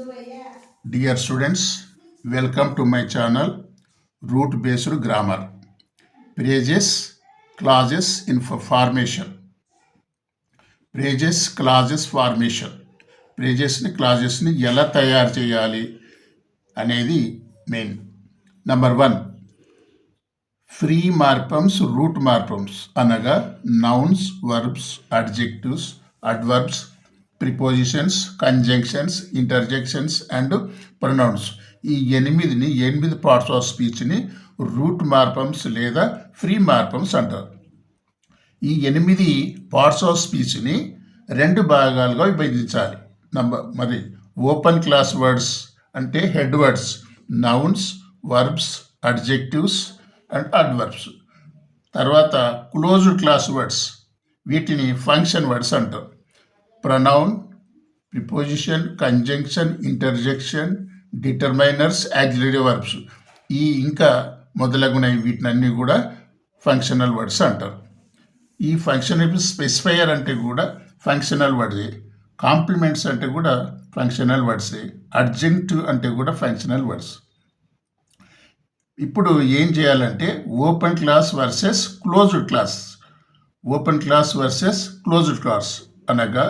Dear students, welcome to my channel Root Based Grammar. Phrases, clauses in formation. Phrases, clauses, formation. Phrases ni clauses ni ఎలా తయారు చేయాలి అనేది main. Number 1, free morphemes, root morphemes అనగా nouns, verbs, adjectives, adverbs, prepositions, conjunctions, interjections and pronouns. ఈ 8 parts of స్పీచ్ని root morphemes లేదా free మార్ఫమ్స్ అంటారు. ఈ 8 పార్ట్స్ ఆఫ్ స్పీచ్ని 2 భాగాలుగా విభజించాలి. మరి ఓపెన్ క్లాస్ వర్డ్స్ అంటే head words, nouns, verbs, adjectives and adverbs. తర్వాత క్లోజ్డ్ క్లాస్ వర్డ్స్, వీటిని ఫంక్షన్ వర్డ్స్ అంటారు. Pronoun, preposition, conjunction, interjection, determiners, auxiliary verbs, ఈ ఇంకా మొదలగునవి వీటినన్నీ కూడా ఫంక్షనల్ వర్డ్స్ అంటారు. ఈ ఫంక్షనల్ స్పెసిఫైయర్ అంటే కూడా ఫంక్షనల్ వర్డ్సే, కాంప్లిమెంట్స్ అంటే కూడా ఫంక్షనల్ వర్డ్సే, అడ్జంక్టివ్ అంటే కూడా ఫంక్షనల్ వర్డ్స్. ఇప్పుడు ఏం చేయాలంటే open class versus closed class. Open class versus closed class అనగా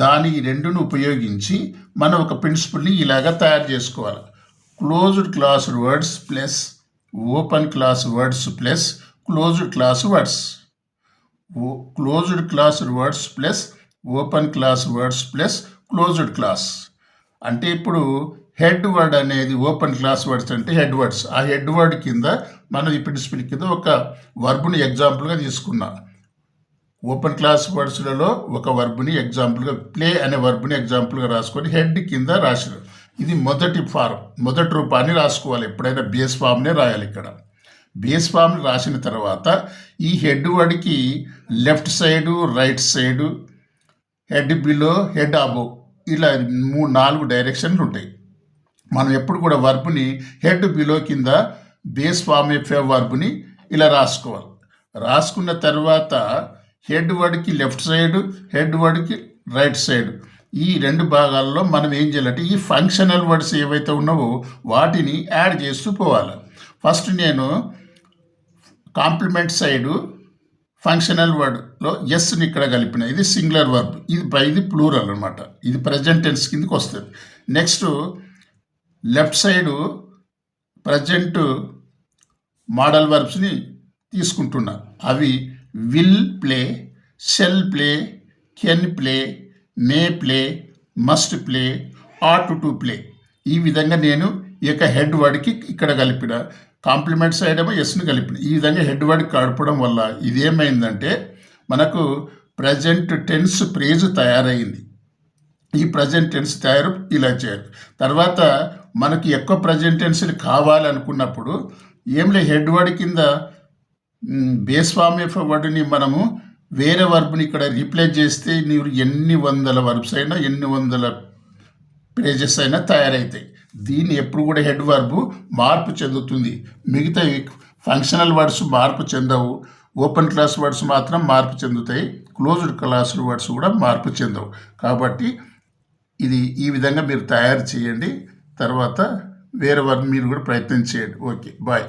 దాని రెండును ఉపయోగించి మనం ఒక ప్రిన్సిపల్ని ఇలాగా తయారు చేసుకోవాలి. Closed class words plus open class words plus closed class words. Closed class words plus open class words plus closed class అంటే ఇప్పుడు హెడ్ వర్డ్ అనేది ఓపెన్ క్లాస్ వర్డ్స్ అంటే హెడ్ వర్డ్స్. ఆ హెడ్ వర్డ్ కింద మనం ఈ ప్రిన్సిపల్ కింద ఒక వర్బ్ని ఎగ్జాంపుల్గా తీసుకున్నాం. ఓపెన్ క్లాస్ వర్డ్స్లలో ఒక వర్బ్ని ఎగ్జాంపుల్గా ప్లే అనే వర్బ్ని ఎగ్జాంపుల్గా రాసుకొని హెడ్ కింద రాసినారు. ఇది మొదటి రూపాన్ని రాసుకోవాలి. ఎప్పుడైనా బేస్ ఫామ్నే రాయాలి. ఇక్కడ బేస్ ఫామ్ని రాసిన తర్వాత ఈ హెడ్ వర్డ్కి left side, right side, head below, head above ఇలా 4 డైరెక్షన్లు ఉంటాయి. మనం ఎప్పుడు కూడా వర్బ్ని హెడ్ బిలో కింద బేస్ ఫామ్ వర్బ్ని ఇలా రాసుకోవాలి. రాసుకున్న తర్వాత హెడ్ వర్డ్కి లెఫ్ట్ సైడ్, హెడ్ వర్డ్కి రైట్ సైడ్, ఈ 2 భాగాల్లో మనం ఏం చేయాలంటే ఈ ఫంక్షనల్ వర్డ్స్ ఏవైతే ఉన్నావో వాటిని యాడ్ చేస్తూ పోవాలి. ఫస్ట్ నేను కాంప్లిమెంట్ సైడు ఫంక్షనల్ వర్డ్లో ఎస్ని ఇక్కడ కలిపిన, ఇది సింగులర్ వర్బ్, ఇది ప్లూరల్ అనమాట, ఇది ప్రజెంట్ టెన్స్ కిందకి వస్తుంది. Next left side present modal వర్బ్స్ని తీసుకుంటున్నా. అవి will play, shall play, can play, may play, must play, ought to play. ఈ విధంగా నేను ఈ యొక్క హెడ్ వర్డ్కి ఇక్కడ కలిపిన, కాంప్లిమెంట్ సైడ్ ఏమో ఎస్ని కలిపిన. ఈ విధంగా హెడ్ వర్డ్ కలపడం వల్ల ఇదేమైందంటే మనకు ప్రజెంట్ టెన్స్ ఫ్రేజ్ తయారైంది. ఈ ప్రజెంట్ టెన్స్ తయారు ఇలా చేయాలి. తర్వాత మనకి ఎక్కువ ప్రజెంట్ టెన్స్ని కావాలనుకున్నప్పుడు హెడ్ వర్డ్ కింద బేస్ ఫామ్ వర్డ్ని మనము వేరే వర్బ్ని ఇక్కడ రీప్లేస్ చేస్తే నీవు ఎన్ని వందల వర్బ్స్ అయినా, ఎన్ని వందల పేజెస్ అయినా తయారవుతాయి. దీన్ని ఎప్పుడు కూడా హెడ్ వర్బ్ మార్పు చెందుతుంది. మిగతా ఫంక్షనల్ వర్డ్స్ మార్పు చెందవు. ఓపెన్ క్లాస్ వర్డ్స్ మాత్రం మార్పు చెందుతాయి. క్లోజ్డ్ క్లాస్ వర్డ్స్ కూడా మార్పు చెందవు. కాబట్టి ఇది ఈ విధంగా మీరు తయారు చేయండి. తర్వాత వేరే వర్బ్ మీరు కూడా ప్రయత్నం చేయండి. Okay, bye.